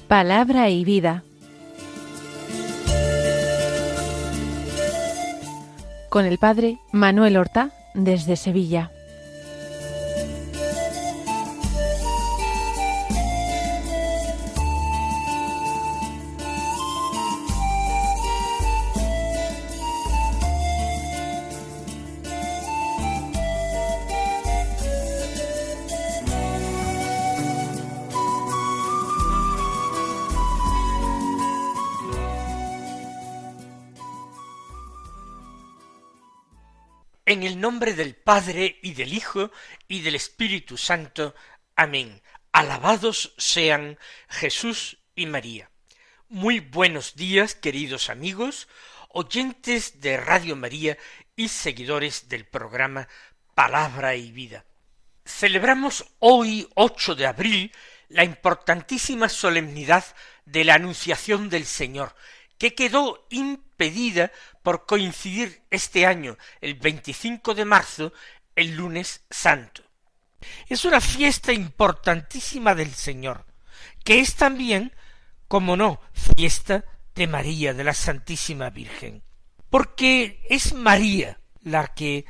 Palabra y vida. Con el padre Manuel Horta, desde Sevilla. En el nombre del Padre, y del Hijo, y del Espíritu Santo. Amén. Alabados sean Jesús y María. Muy buenos días, queridos amigos, oyentes de Radio María y seguidores del programa Palabra y Vida. Celebramos hoy, 8 de abril, la importantísima solemnidad de la Anunciación del Señor, que quedó impedida por coincidir este año, el 25 de marzo, el lunes santo. Es una fiesta importantísima del Señor, que es también, como no, fiesta de María, de la Santísima Virgen, porque es María la que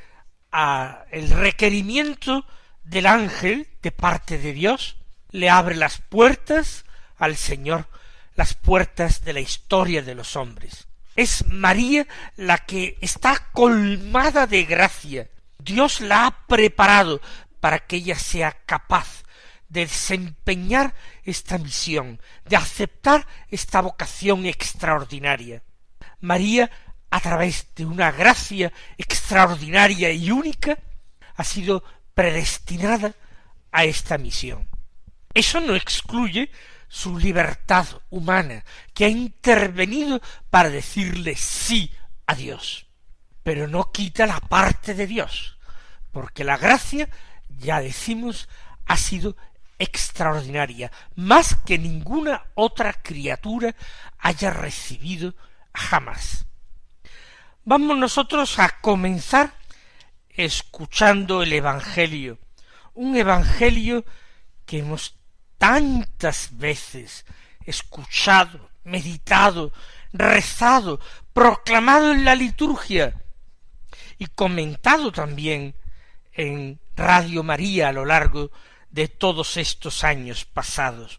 a el requerimiento del ángel de parte de Dios le abre las puertas al Señor, las puertas de la historia de los hombres. Es María la que está colmada de gracia. Dios la ha preparado para que ella sea capaz de desempeñar esta misión, de aceptar esta vocación extraordinaria. María, a través de una gracia extraordinaria y única, ha sido predestinada a esta misión. Eso no excluye su libertad humana, que ha intervenido para decirle sí a Dios, pero no quita la parte de Dios, porque la gracia, ya decimos, ha sido extraordinaria, más que ninguna otra criatura haya recibido jamás. Vamos nosotros a comenzar escuchando el Evangelio, un Evangelio que hemos tantas veces escuchado, meditado, rezado, proclamado en la liturgia y comentado también en Radio María a lo largo de todos estos años pasados.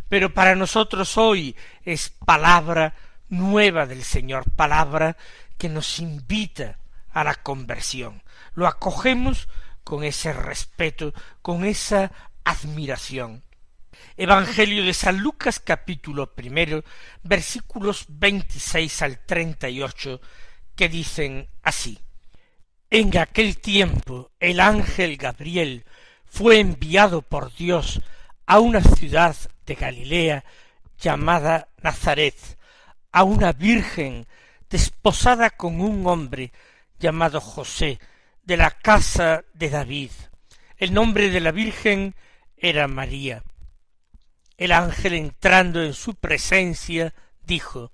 Pero para nosotros hoy es palabra nueva del Señor, palabra que nos invita a la conversión. Lo acogemos con ese respeto, con esa admiración. Evangelio de San Lucas, capítulo 1, versículos 26 al 38, que dicen así: En aquel tiempo el ángel Gabriel fue enviado por Dios a una ciudad de Galilea llamada Nazaret, a una virgen desposada con un hombre llamado José, de la casa de David. El nombre de la virgen era María. El ángel, entrando en su presencia, dijo: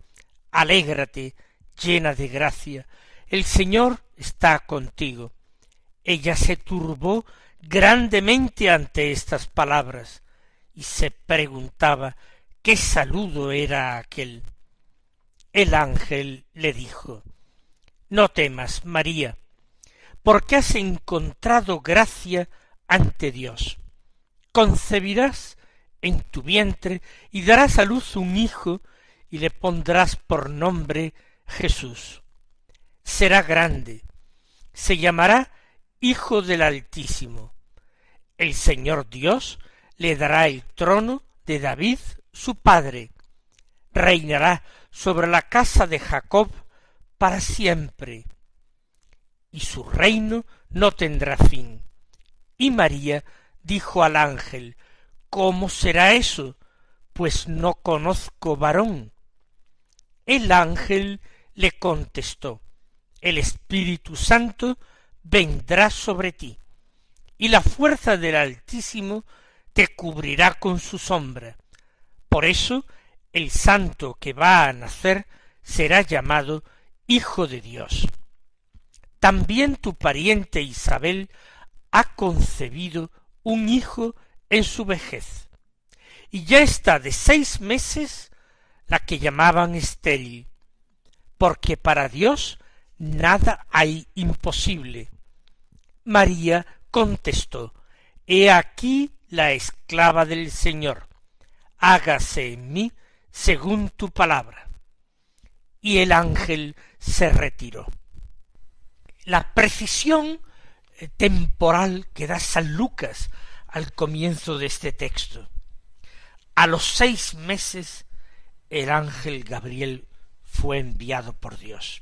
Alégrate, llena de gracia, el Señor está contigo. Ella se turbó grandemente ante estas palabras y se preguntaba qué saludo era aquel. El ángel le dijo: No temas, María, porque has encontrado gracia ante Dios. Concebirás en tu vientre y darás a luz un hijo y le pondrás por nombre Jesús. Será grande, se llamará Hijo del Altísimo. El Señor Dios le dará el trono de David su padre. Reinará sobre la casa de Jacob para siempre, y su reino no tendrá fin. Y María dijo al ángel: ¿Cómo será eso? Pues no conozco varón. El ángel le contestó: El Espíritu Santo vendrá sobre ti, y la fuerza del Altísimo te cubrirá con su sombra. Por eso el santo que va a nacer será llamado Hijo de Dios. También tu pariente Isabel ha concebido un hijo en su vejez, y ya está de 6 meses la que llamaban estéril, porque para Dios nada hay imposible. María contestó: He aquí la esclava del Señor, hágase en mí según tu palabra. Y el ángel se retiró. La precisión temporal que da San Lucas al comienzo de este texto. A los 6 meses el ángel Gabriel fue enviado por Dios.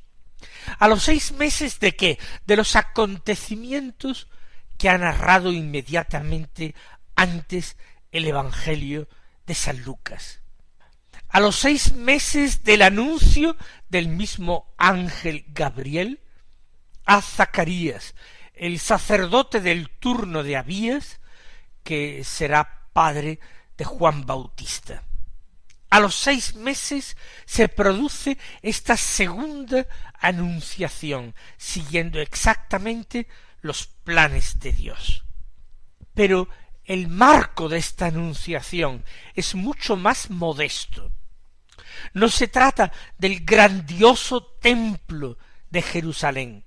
¿A los 6 meses de qué? De los acontecimientos que ha narrado inmediatamente antes el Evangelio de San Lucas. A los 6 meses del anuncio del mismo ángel Gabriel a Zacarías, el sacerdote del turno de Abías, que será padre de Juan Bautista. A los 6 meses se produce esta segunda anunciación, siguiendo exactamente los planes de Dios. Pero el marco de esta anunciación es mucho más modesto. No se trata del grandioso templo de Jerusalén.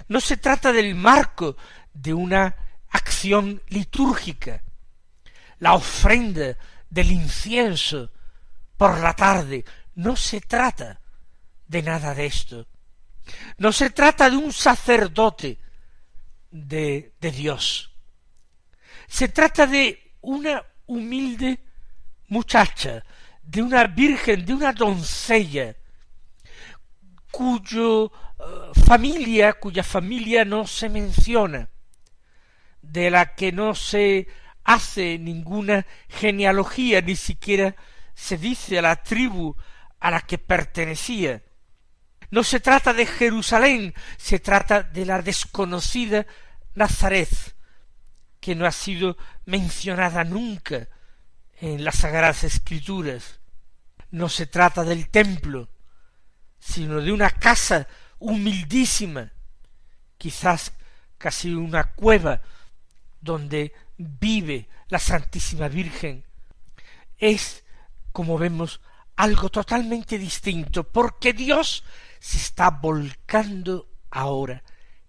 No se trata del marco de una acción litúrgica, la ofrenda del incienso por la tarde. No se trata de nada de esto. No se trata de un sacerdote de Dios. Se trata de una humilde muchacha, de una virgen, de una doncella, cuya familia no se menciona, de la que no se hace ninguna genealogía, ni siquiera se dice a la tribu a la que pertenecía. No se trata de Jerusalén, se trata de la desconocida Nazaret, que no ha sido mencionada nunca en las Sagradas Escrituras. No se trata del templo, sino de una casa humildísima, quizás casi una cueva, donde vive la Santísima Virgen. Es, como vemos, algo totalmente distinto, porque Dios se está volcando ahora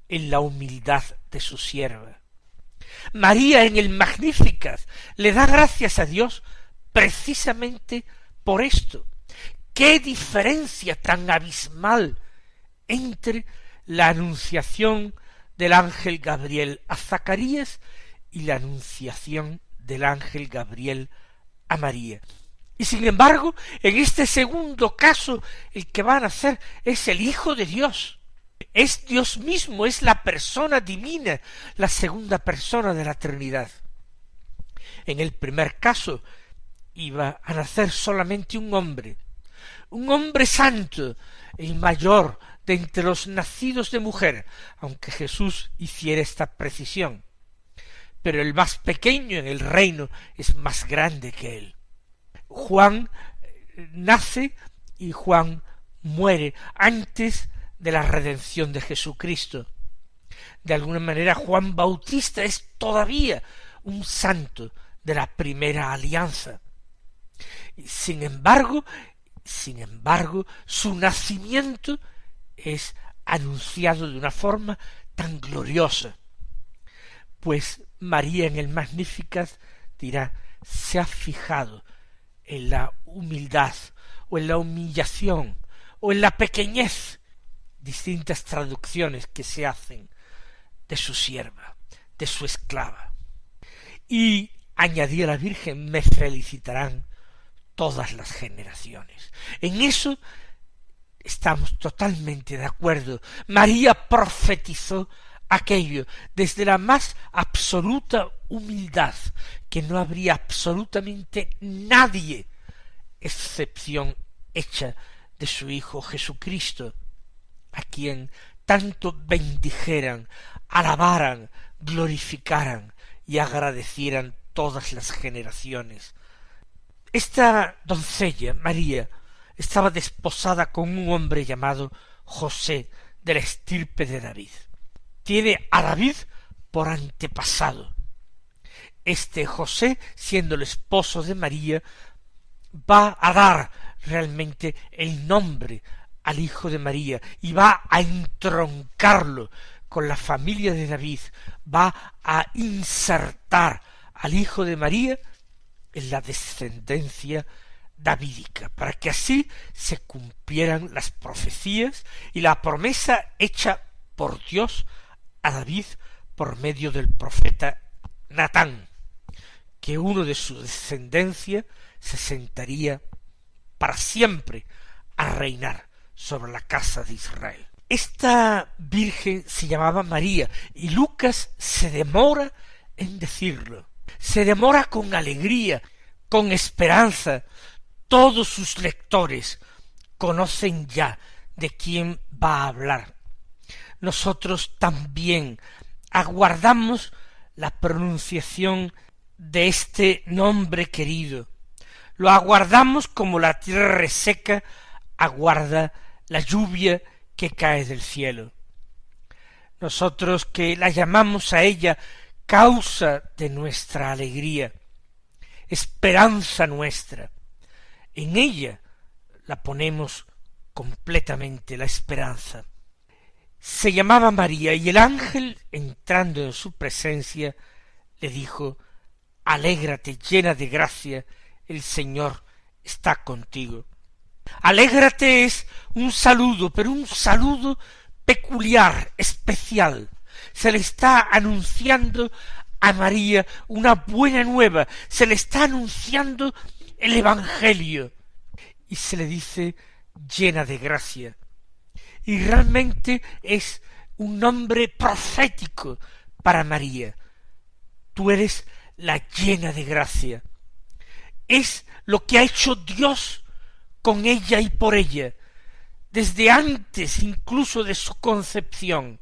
en la humildad de su sierva. María en el Magnificat le da gracias a Dios precisamente por esto. ¡Qué diferencia tan abismal entre la anunciación del ángel Gabriel a Zacarías y la anunciación del ángel Gabriel a María! Y sin embargo, en este segundo caso, el que va a nacer es el Hijo de Dios. Es Dios mismo, es la persona divina, la segunda persona de la Trinidad. En el primer caso, iba a nacer solamente un hombre santo, el mayor de entre los nacidos de mujer, aunque Jesús hiciera esta precisión. Pero el más pequeño en el reino es más grande que él. Juan nace y Juan muere antes de la redención de Jesucristo. De alguna manera Juan Bautista es todavía un santo de la primera alianza. Sin embargo, su nacimiento es anunciado de una forma tan gloriosa. Pues María en el Magnificat dirá: se ha fijado en la humildad, o en la humillación, o en la pequeñez, distintas traducciones que se hacen, de su sierva, de su esclava. Y añadía la Virgen: me felicitarán todas las generaciones. En eso estamos totalmente de acuerdo. María profetizó aquello desde la más absoluta humildad, que no habría absolutamente nadie, excepción hecha de su Hijo Jesucristo, a quien tanto bendijeran, alabaran, glorificaran y agradecieran todas las generaciones. Esta doncella, María, estaba desposada con un hombre llamado José, de la estirpe de David. Tiene a David por antepasado. Este José, siendo el esposo de María, va a dar realmente el nombre al hijo de María y va a entroncarlo con la familia de David, va a insertar al hijo de María en la descendencia davídica, para que así se cumplieran las profecías y la promesa hecha por Dios a David por medio del profeta Natán, que uno de su descendencia se sentaría para siempre a reinar sobre la casa de Israel. Esta virgen se llamaba María y Lucas se demora en decirlo, se demora con alegría, con esperanza. Todos sus lectores conocen ya de quién va a hablar. Nosotros también aguardamos la pronunciación de este nombre querido. Lo aguardamos como la tierra reseca aguarda la lluvia que cae del cielo. Nosotros que la llamamos a ella causa de nuestra alegría, esperanza nuestra, en ella la ponemos completamente la esperanza. Se llamaba María y el ángel, entrando en su presencia, le dijo: alégrate, llena de gracia, el Señor está contigo. Alégrate es un saludo, pero un saludo peculiar, especial. Se le está anunciando a María una buena nueva, se le está anunciando el Evangelio, y se le dice llena de gracia. Y realmente es un nombre profético para María. Tú eres la llena de gracia. Es lo que ha hecho Dios con ella y por ella, desde antes incluso de su concepción,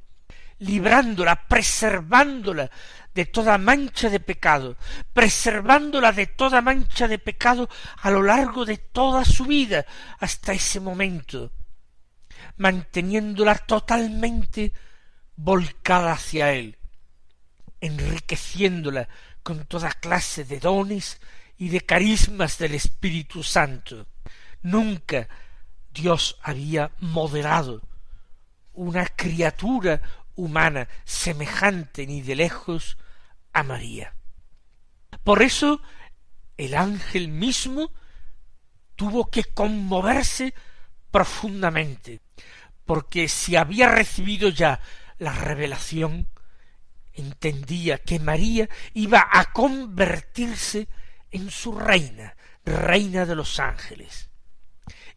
librándola, preservándola de toda mancha de pecado, preservándola de toda mancha de pecado a lo largo de toda su vida hasta ese momento, manteniéndola totalmente volcada hacia Él, enriqueciéndola con toda clase de dones y de carismas del Espíritu Santo. Nunca Dios había modelado una criatura humana semejante ni de lejos a María. Por eso el ángel mismo tuvo que conmoverse profundamente, porque si había recibido ya la revelación, entendía que María iba a convertirse en su reina, reina de los ángeles.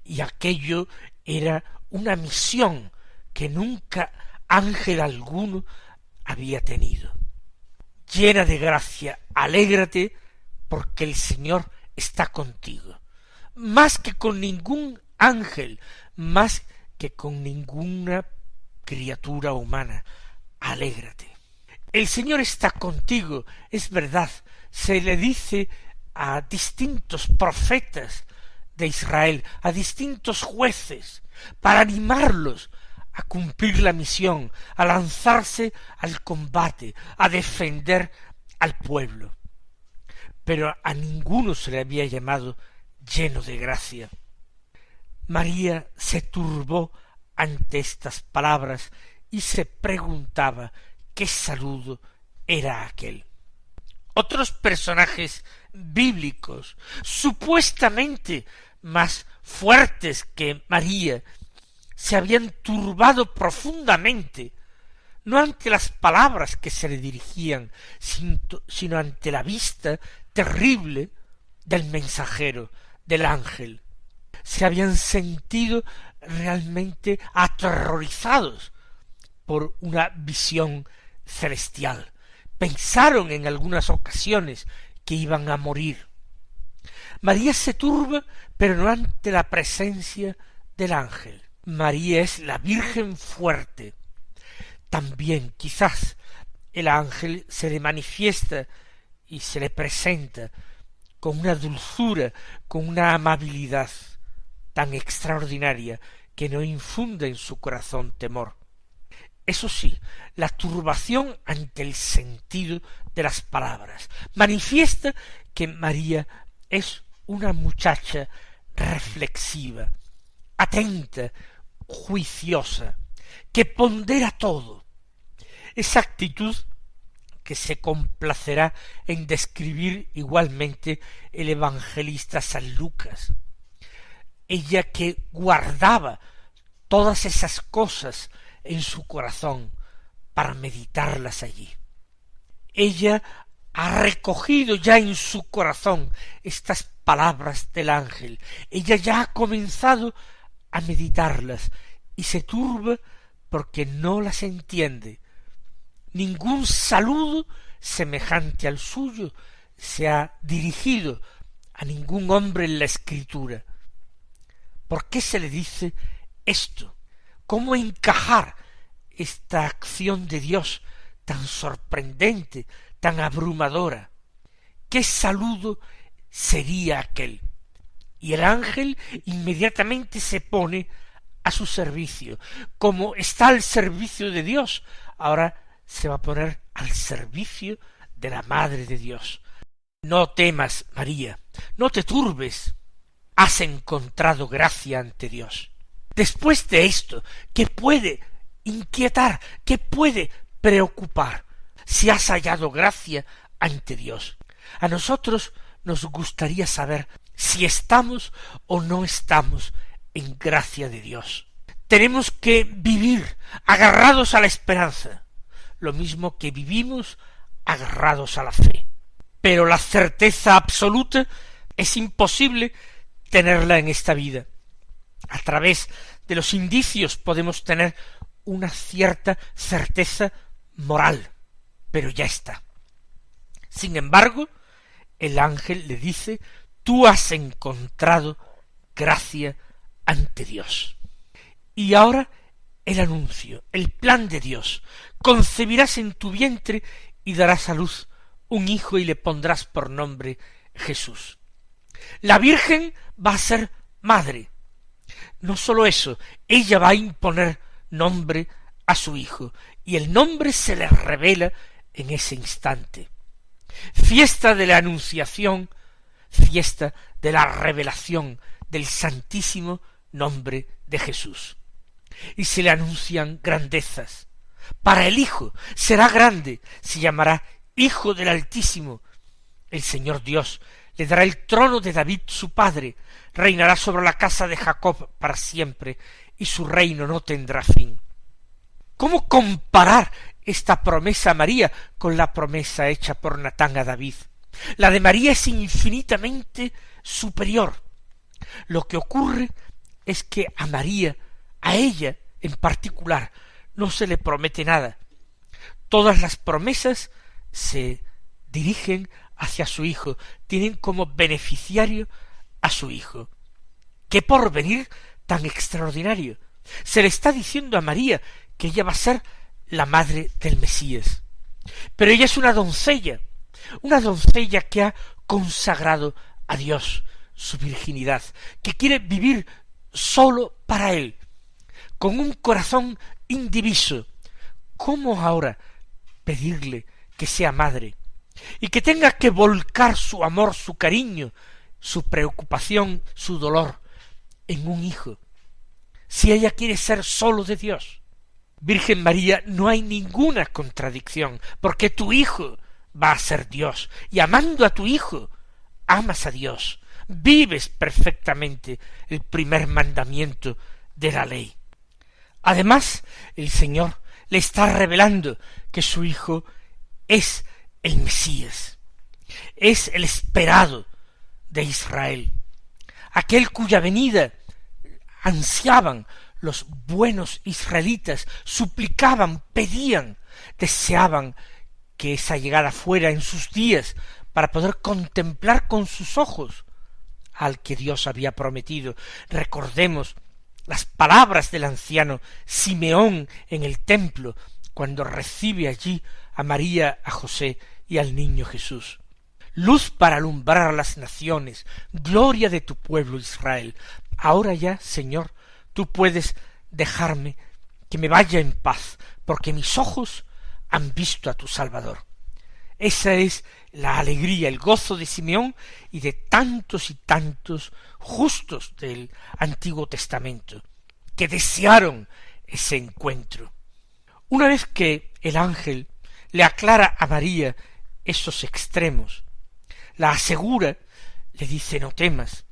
Y aquello era una misión que nunca ángel alguno había tenido. Llena de gracia, alégrate, porque el Señor está contigo. Más que con ningún ángel, más que con ninguna criatura humana, alégrate. El Señor está contigo, es verdad, se le dice a distintos profetas de Israel, a distintos jueces, para animarlos a cumplir la misión, a lanzarse al combate, a defender al pueblo. Pero a ninguno se le había llamado lleno de gracia. María se turbó ante estas palabras y se preguntaba qué saludo era aquel. Otros personajes bíblicos, supuestamente más fuertes que María, se habían turbado profundamente, no ante las palabras que se le dirigían, sino ante la vista terrible del mensajero, del ángel. Se habían sentido realmente aterrorizados por una visión celestial. Pensaron en algunas ocasiones que iban a morir. María se turba, pero no ante la presencia del ángel. María es la Virgen fuerte. También quizás el ángel se le manifiesta y se le presenta con una dulzura, con una amabilidad tan extraordinaria que no infunde en su corazón temor. Eso sí, la turbación ante el sentido de las palabras manifiesta que María es una muchacha reflexiva, atenta, juiciosa, que pondera todo. Esa actitud que se complacerá en describir igualmente el evangelista San Lucas. Ella que guardaba todas esas cosas en su corazón para meditarlas allí. Ella ha recogido ya en su corazón estas palabras del ángel. Ella ya ha comenzado a meditarlas y se turba porque no las entiende. Ningún saludo semejante al suyo se ha dirigido a ningún hombre en la Escritura. ¿Por qué se le dice esto? ¿Cómo encajar esta acción de Dios tan sorprendente, tan abrumadora? ¿Qué saludo sería aquel? Y el ángel inmediatamente se pone a su servicio. Como está al servicio de Dios, ahora se va a poner al servicio de la Madre de Dios. No temas, María, no te turbes, has encontrado gracia ante Dios. Después de esto, ¿qué puede inquietar, qué puede preocupar si has hallado gracia ante Dios? A nosotros nos gustaría saber si estamos o no estamos en gracia de Dios. Tenemos que vivir agarrados a la esperanza, lo mismo que vivimos agarrados a la fe. Pero la certeza absoluta es imposible tenerla en esta vida. A través de los indicios podemos tener una cierta certeza moral, pero ya está. Sin embargo, el ángel le dice: tú has encontrado gracia ante Dios. Y ahora el anuncio, el plan de Dios: concebirás en tu vientre y darás a luz un hijo y le pondrás por nombre Jesús. La Virgen va a ser madre. No sólo eso, ella va a imponer nombre a su hijo, y el nombre se le revela en ese instante. Fiesta de la Anunciación, fiesta de la revelación del santísimo nombre de Jesús. Y se le anuncian grandezas. Para el Hijo será grande, se llamará Hijo del Altísimo. El Señor Dios le dará el trono de David su padre, reinará sobre la casa de Jacob para siempre, y su reino no tendrá fin. ¿Cómo comparar esta promesa a María con la promesa hecha por Natán a David? La de María es infinitamente superior. Lo que ocurre es que a María, a ella en particular, no se le promete nada. Todas las promesas se dirigen hacia su Hijo, tienen como beneficiario a su Hijo. ¡Qué porvenir tan extraordinario! Se le está diciendo a María que ella va a ser la madre del Mesías. Pero ella es una doncella que ha consagrado a Dios su virginidad, que quiere vivir solo para Él, con un corazón indiviso. ¿Cómo ahora pedirle que sea madre y que tenga que volcar su amor, su cariño, su preocupación, su dolor en un hijo, si ella quiere ser solo de Dios? Virgen María, no hay ninguna contradicción, porque tu Hijo va a ser Dios, y amando a tu Hijo, amas a Dios, vives perfectamente el primer mandamiento de la ley. Además, el Señor le está revelando que su Hijo es el Mesías, es el esperado de Israel, aquel cuya venida ansiaban los buenos israelitas, suplicaban, pedían, deseaban que esa llegada fuera en sus días para poder contemplar con sus ojos al que Dios había prometido. Recordemos las palabras del anciano Simeón en el templo, cuando recibe allí a María, a José y al niño Jesús. Luz para alumbrar a las naciones, gloria de tu pueblo Israel. ahora ya, Señor, tú puedes dejarme que me vaya en paz, porque mis ojos han visto a tu Salvador. Esa es la alegría, el gozo de Simeón y de tantos y tantos justos del Antiguo Testamento, que desearon ese encuentro. Una vez que el ángel le aclara a María esos extremos, la asegura, le dice no temas,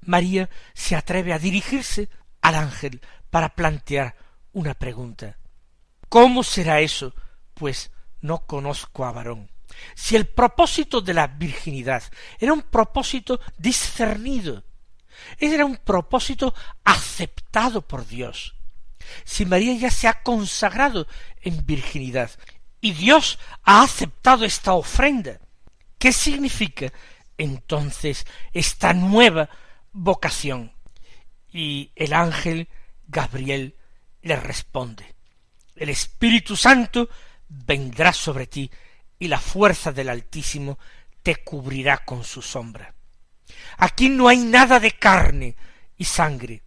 María se atreve a dirigirse al ángel para plantear una pregunta. ¿Cómo será eso? Pues no conozco a varón. Si el propósito de la virginidad era un propósito discernido, era un propósito aceptado por Dios, si María ya se ha consagrado en virginidad y Dios ha aceptado esta ofrenda, ¿qué significa entonces esta nueva vocación? Y el ángel Gabriel le responde: el Espíritu Santo vendrá sobre ti y la fuerza del Altísimo te cubrirá con su sombra. Aquí no hay nada de carne y sangre.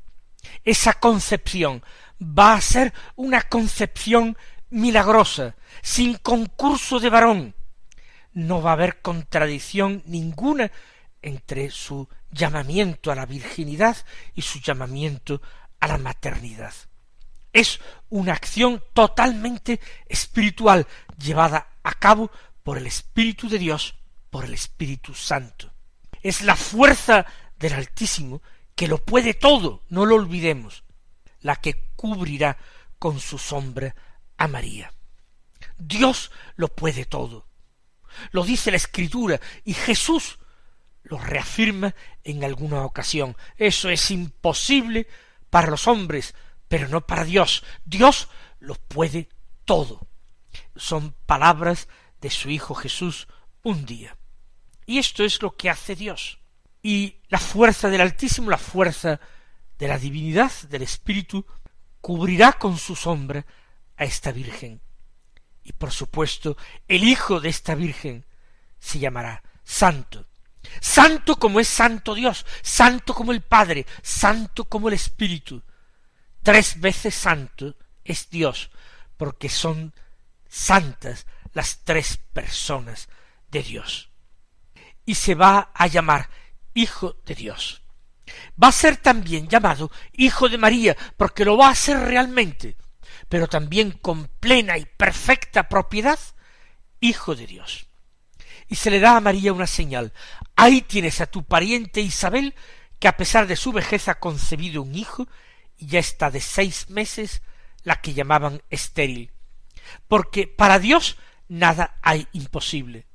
Esa concepción va a ser una concepción milagrosa, sin concurso de varón. No va a haber contradicción ninguna entre su llamamiento a la virginidad y su llamamiento a la maternidad. Es una acción totalmente espiritual, llevada a cabo por el Espíritu de Dios, por el Espíritu Santo. Es la fuerza del Altísimo, que lo puede todo, no lo olvidemos, la que cubrirá con su sombra a María. Dios lo puede todo. Lo dice la Escritura, y Jesús lo reafirma en alguna ocasión. Eso es imposible para los hombres, pero no para Dios. Dios lo puede todo. Son palabras de su Hijo Jesús un día. Y esto es lo que hace Dios. Y la fuerza del Altísimo, la fuerza de la divinidad, del Espíritu, cubrirá con su sombra a esta Virgen. Y por supuesto, el Hijo de esta Virgen se llamará Santo. Santo como es santo Dios, santo como el Padre, santo como el Espíritu. 3 veces santo es Dios, porque son santas las 3 personas de Dios. Y se va a llamar Hijo de Dios. Va a ser también llamado Hijo de María, porque lo va a ser realmente, pero también con plena y perfecta propiedad, Hijo de Dios. Y se le da a María una señal. Ahí tienes a tu pariente Isabel, que a pesar de su vejez ha concebido un hijo, y ya está de 6 meses, la que llamaban estéril. Porque para Dios nada hay imposible.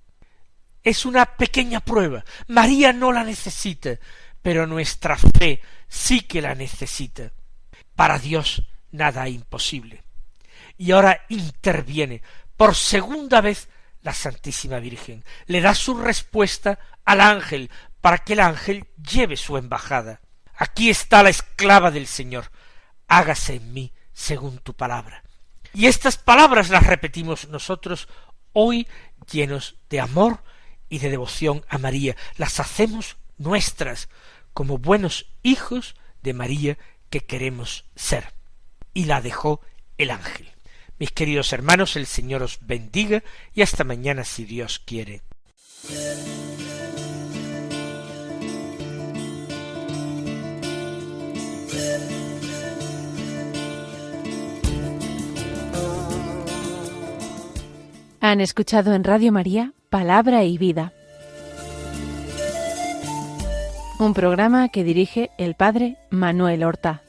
Es una pequeña prueba. María no la necesita, pero nuestra fe sí que la necesita. Para Dios nada hay imposible. Y ahora interviene por segunda vez la Santísima Virgen. Le da su respuesta al ángel para que el ángel lleve su embajada. Aquí está la esclava del Señor. Hágase en mí según tu palabra. Y estas palabras las repetimos nosotros hoy, llenos de amor y de devoción a María. Las hacemos nuestras como buenos hijos de María que queremos ser. Y la dejó el ángel. Mis queridos hermanos, el Señor os bendiga y hasta mañana si Dios quiere. Han escuchado en Radio María Palabra y Vida, un programa que dirige el Padre Manuel Horta.